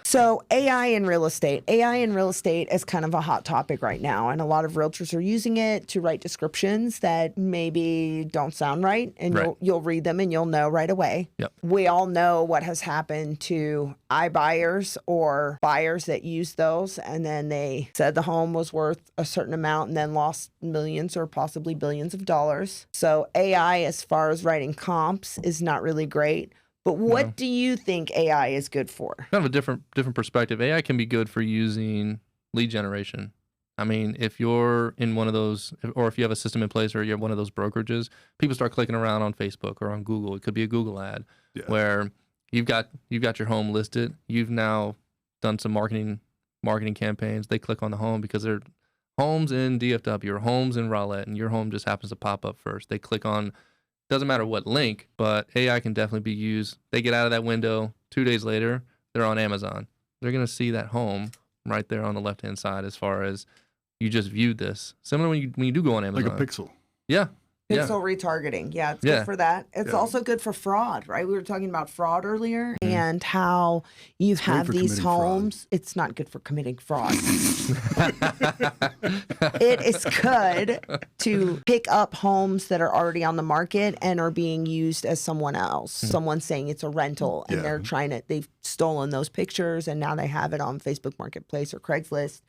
So AI in real estate. AI in real estate is kind of a hot topic right now, and a lot of realtors are using it to write descriptions that maybe don't sound right, and Right. you'll read them and you'll know right away. Yep. We all know what has happened to iBuyers or buyers that use those, and then they said the home was worth a certain amount and then lost millions or possibly billions of dollars. So AI, as far as writing comps, is not really great. But what do you think AI is good for? Kind of a different perspective. AI can be good for using lead generation. I mean, if you're in one of those, or if you have a system in place or you have one of those brokerages, people start clicking around on Facebook or on Google. It could be a Google ad where you've got your home listed. You've now done some marketing campaigns. They click on the home because they're homes in DFW or homes in Rowlett, and your home just happens to pop up first. They click on, doesn't matter what link, but AI can definitely be used. They get out of that window 2 days later, they're on Amazon. They're going to see that home right there on the left-hand side as far as you just viewed this. Similar when you do go on Amazon. Like a pixel. Yeah. Pixel retargeting. Yeah, it's good for that. It's also good for fraud, right? We were talking about fraud earlier and how you have these homes. It's not good for committing fraud. It is good to pick up homes that are already on the market and are being used as someone else. Someone saying it's a rental and they've stolen those pictures and now they have it on Facebook Marketplace or Craigslist.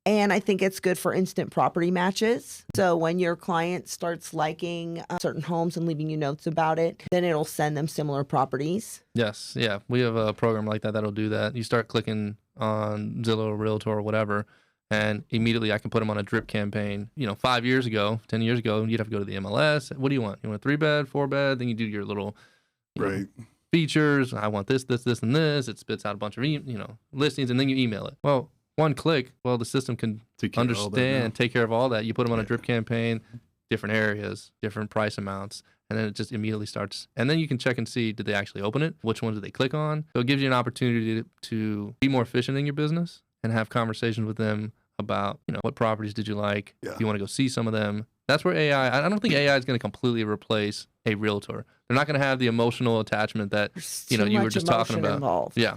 And I think it's good for instant property matches. So when your client starts liking certain homes and leaving you notes about it, then it'll send them similar properties. Yes. Yeah. We have a program like that that'll do that. You start clicking on Zillow, Realtor, or whatever, and immediately I can put them on a drip campaign. 5 years ago, 10 years ago, you'd have to go to the MLS. What do you want? You want a 3-bed, 4-bed? Then you do your little features. I want this, and this. It spits out a bunch of listings, and then you email it. Well, one click, the system can understand, take care of all that. You put them on a drip campaign, different areas, different price amounts, and then it just immediately starts. And then you can check and see, did they actually open it? Which one did they click on? So it gives you an opportunity to be more efficient in your business and have conversations with them about, what properties did you like? Do you want to go see some of them? That's where I don't think AI is going to completely replace a realtor. They're not going to have the emotional attachment that you were just talking about. Involved. Yeah,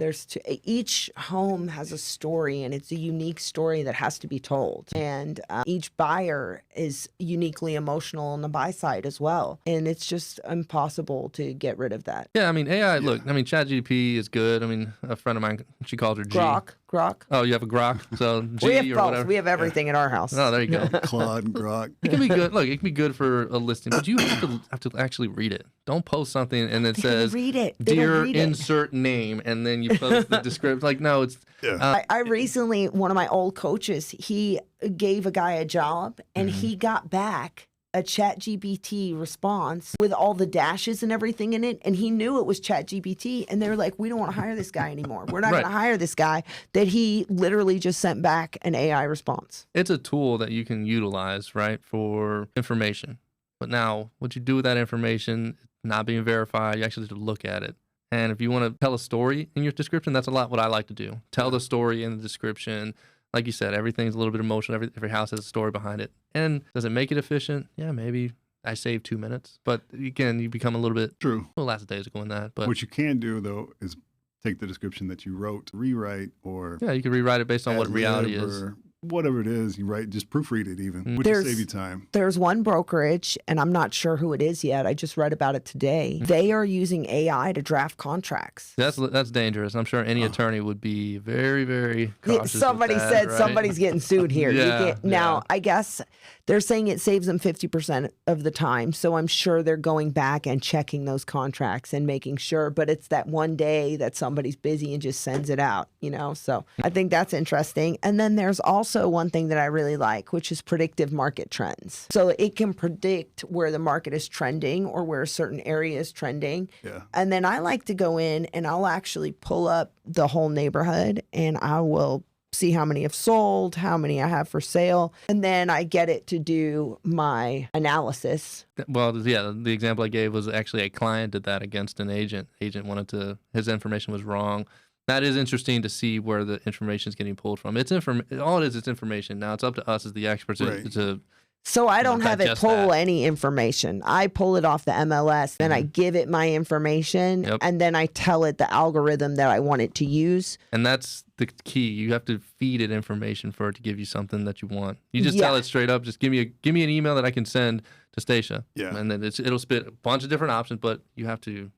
each home has a story, and it's a unique story that has to be told. And each buyer is uniquely emotional on the buy side as well. And it's just impossible to get rid of that. Yeah, I mean AI. Look, I mean ChatGPT is good. I mean a friend of mine, she calls her G. Grok. Oh, you have a Grok, so G we have or both. whatever. We have everything in our house. Oh, there you go. Claude and Grok. It can be good. Look, it can be good for a listing, but you have to actually read it. Don't post something and it says, read it. "Dear insert name," and then you post the description. Like, no, it's. I recently, one of my old coaches, he gave a guy a job, and he got back a ChatGPT response with all the dashes and everything in it, and he knew it was ChatGPT, and they were like, "We don't want to hire this guy anymore. We're not going to hire this guy." That he literally just sent back an AI response. It's a tool that you can utilize, right, for information. But now, what you do with that information, not being verified, you actually have to look at it. And if you want to tell a story in your description, that's a lot what I like to do. Tell the story in the description. Like you said, everything's a little bit emotional. Every house has a story behind it. And does it make it efficient? Yeah, maybe I saved 2 minutes. But again, you become a little bit... True. Well, lots of days ago in that. But what you can do, though, is take the description that you wrote, rewrite, or... Yeah, you can rewrite it based on what reality is. Whatever it is, you write, just proofread it even, which will save you time. There's one brokerage, and I'm not sure who it is yet. I just read about it today. They are using AI to draft contracts. That's dangerous. I'm sure any attorney would be very, very cautious. Somebody with that, said right? somebody's getting sued here. Now, I guess they're saying it saves them 50% of the time. So I'm sure they're going back and checking those contracts and making sure. But it's that one day that somebody's busy and just sends it out, So I think that's interesting. And then there's also one thing that I really like, which is predictive market trends. So it can predict where the market is trending or where a certain area is trending. Yeah. And then I like to go in and I'll actually pull up the whole neighborhood and I will see how many have sold, how many I have for sale, and then I get it to do my analysis. Well, yeah, the example I gave was actually a client did that against an agent. Agent wanted to, his information was wrong. That is interesting to see where the information is getting pulled from. It's all it is information. Now it's up to us as the experts to So I don't have it digest pull that. any information. I pull it off the MLS, then I give it my information, Yep. and then I tell it the algorithm that I want it to use. And that's the key. You have to feed it information for it to give you something that you want. You just Yeah. tell it straight up, just give me an email that I can send to Stacia. Yeah. And then it'll spit a bunch of different options, but you have to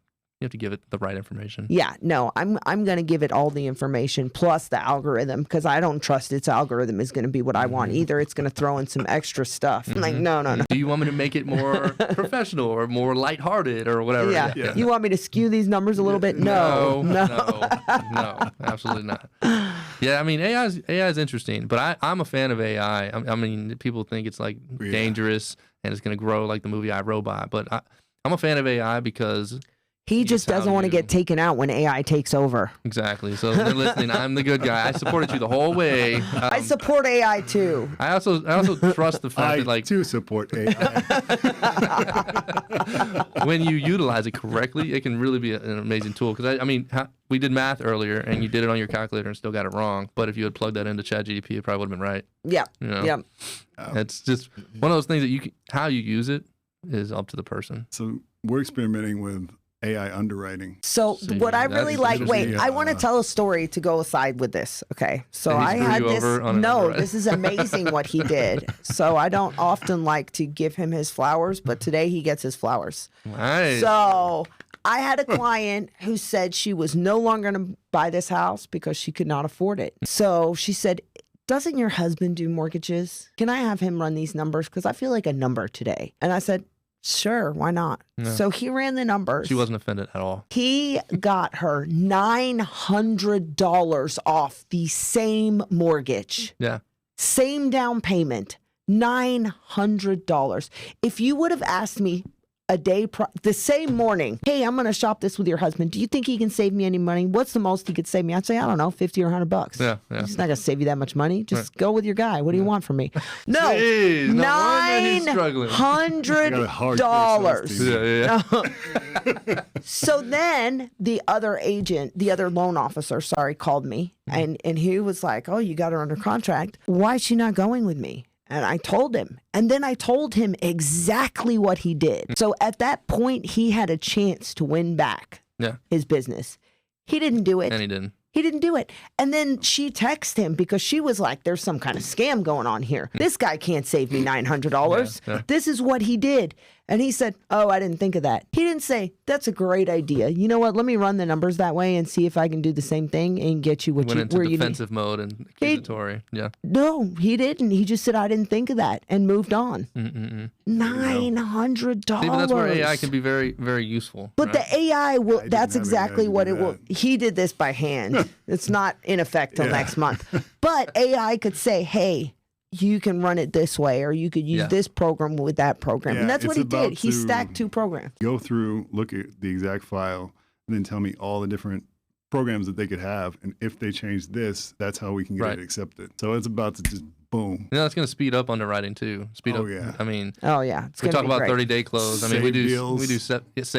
give it the right information. Yeah, no, I'm going to give it all the information plus the algorithm because I don't trust its algorithm is going to be what I want either. It's going to throw in some extra stuff. I'm like, no. Do you want me to make it more professional or more lighthearted or whatever? Yeah. Yeah. You want me to skew these numbers a little bit? No. No, absolutely not. Yeah, I mean, AI is interesting, but I'm a fan of AI. I mean, people think it's like Yeah. dangerous and it's going to grow like the movie iRobot, but I'm a fan of AI because He just It's how doesn't want to you- get taken out when AI takes over. exactly. So if they're listening. I'm the good guy. I supported you the whole way. I support AI too. I also trust the fact I that like too support AI. when you utilize it correctly, it can really be an amazing tool. Because I mean, we did math earlier, and you did it on your calculator and still got it wrong. But if you had plugged that into ChatGPT, it probably would have been right. Yeah. You know? Yeah. It's just one of those things that how you use it is up to the person. So we're experimenting with AI underwriting. So See, what I that's really like, wait, interesting. I want to tell a story to go aside with this. Okay. So And he I screwed had you this. over on an No, underwrite. this is amazing what he did. So I don't often like to give him his flowers, but today he gets his flowers. Nice. So I had a client who said she was no longer going to buy this house because she could not afford it. So she said, doesn't your husband do mortgages? Can I have him run these numbers? Because I feel like a number today. And I said, sure, why not? Yeah. So he ran the numbers. She wasn't offended at all. He got her $900 off the same mortgage, Yeah. same down payment, $900. If you would have asked me a day, the same morning, hey, I'm going to shop this with your husband. Do you think he can save me any money? What's the most he could save me? I'd say, I don't know, 50 or $100. Yeah. He's not going to save you that much money. Just go with your guy. What do you want from me? No, Jeez, no wonder he's struggling. I got a hard $900. sales team. Yeah. So then the other loan officer, called me and he was like, oh, you got her under contract. Why is she not going with me? And I told him. And then I told him exactly what he did. So at that point, he had a chance to win back Yeah. his business. He didn't do it. And he didn't. He didn't do it. And then she texted him because she was like, there's some kind of scam going on here. This guy can't save me $900. Yeah. This is what he did. And he said, oh, I didn't think of that. He didn't say, that's a great idea. You know what? Let me run the numbers that way and see if I can do the same thing and get you what Went you into where you need. defensive mode and accusatory. Yeah. No, he didn't. He just said, I didn't think of that and moved on. Mm-mm-mm. $900. See, but that's where AI can be very, very useful. But right? the AI will, didn't that's have AI exactly to what do it will. that. He did this by hand. It's not in effect till Yeah. next month. But AI could say, hey, you can run it this way, or you could use Yeah. this program with that program. Yeah, And that's what it's he did. about He to- stacked two programs. Go through, look at the exact file, and then tell me all the different programs that they could have. And if they change this, that's how we can get Right. it accepted. So it's about to just boom. You know, that's going to speed up underwriting too. Speed Oh, up. yeah. I mean, Oh, yeah. It's we gonna talk be about great. 30-day close. I mean, we Save do deals.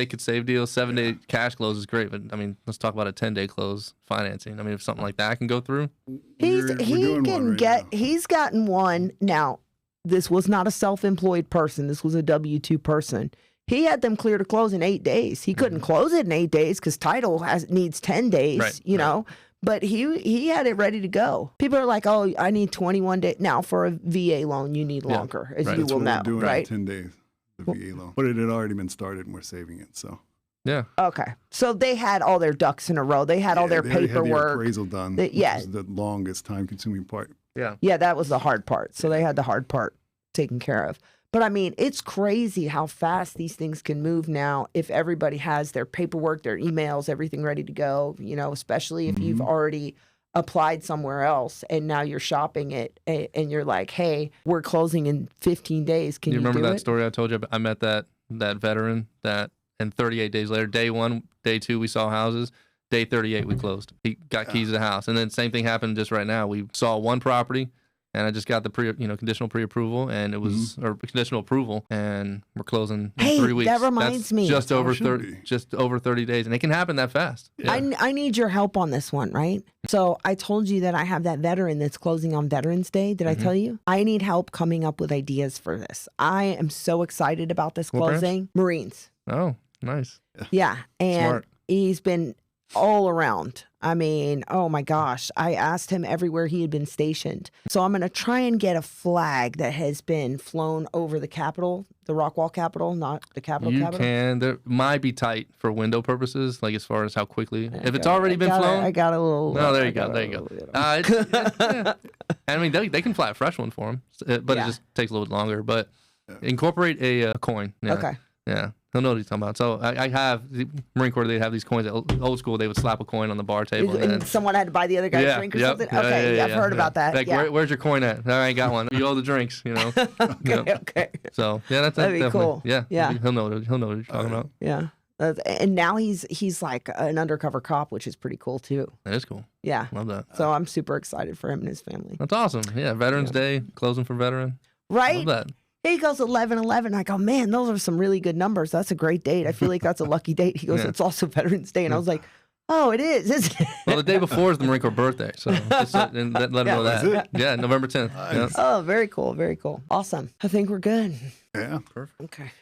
could save deals. 7-day cash close is great, but I mean, let's talk about a 10-day close financing. I mean, if something like that can go through, He's We're he doing can one right get now. he's gotten one. Now, this was not a self-employed person. This was a W-2 person. He had them clear to close in 8 days. He couldn't close it in 8 days because title needs 10 days, Right, you right. know. But he had it ready to go. People are like, oh, I need 21 days. Now, for a VA loan, you need Yeah, longer, as right. you That's will what know, we're doing right? in 10 days, the VA loan. But it had already been started and we're saving it. So yeah. Okay. So they had all their ducks in a row. They had all their they already had the paperwork. appraisal done. Yeah. Which is the longest time consuming part. Yeah. Yeah, that was the hard part. So they had the hard part taken care of. But I mean, it's crazy how fast these things can move now if everybody has their paperwork, their emails, everything ready to go, you know, especially if you've already applied somewhere else and now you're shopping it and you're like, hey, we're closing in 15 days. Can you remember do that it? story I told you? I met that veteran that, and 38 days later, day 1, day 2, we saw houses. Day 38, we closed. He got keys to the house. And then same thing happened just right now. We saw one property. and I just got the conditional pre-approval, and it was or conditional approval, and we're closing in 3 weeks. That reminds me. Just over be. just over 30 days, and it can happen that fast. Yeah. I need your help on this one, right? So I told you that I have that veteran that's closing on Veterans Day. Did I tell you? I need help coming up with ideas for this. I am so excited about this What branch? closing. Marines. Oh, nice. Yeah. And Smart. he's been all around. I mean, oh my gosh. I asked him everywhere he had been stationed. So I'm going to try and get a flag that has been flown over the Capitol, the Rockwall Capitol, not the Capitol You Capitol. can. There might be tight for window purposes, like as far as how quickly. If it's already been flown. I got a little. No, there you I go. got There a you go. little- Yeah. I mean, they can fly a fresh one for him, but Yeah. it just takes a little bit longer. But incorporate a coin. Yeah. Okay. Yeah. He'll know what he's talking about. So I have the Marine Corps. They have these coins. Old school, they would slap a coin on the bar table. And someone had to buy the other guy's drink or yep, something? yeah, Okay, yeah, I've heard about that. Like, yeah. where's your coin at? I ain't got one. You owe the drinks, okay, Yep. okay. So yeah, that's That'd be definitely, cool. Yeah, Yeah. He'll know what you're talking about. Yeah. And now he's like an undercover cop, which is pretty cool too. That is cool. Yeah. Love that. So I'm super excited for him and his family. That's awesome. Yeah, Veterans Day closing for veteran. Right? Love that. He goes 11/11. I go, man, those are some really good numbers. That's a great date. I feel like that's a lucky date. He goes, Yeah. it's also Veterans Day. And I was like, oh, it is, isn't it? Well, the day before is the Marine Corps birthday, so just and let them know Is that. it? Yeah, November 10th. Yeah. Nice. Oh, very cool. Very cool. Awesome. I think we're good. Yeah. Perfect. Okay.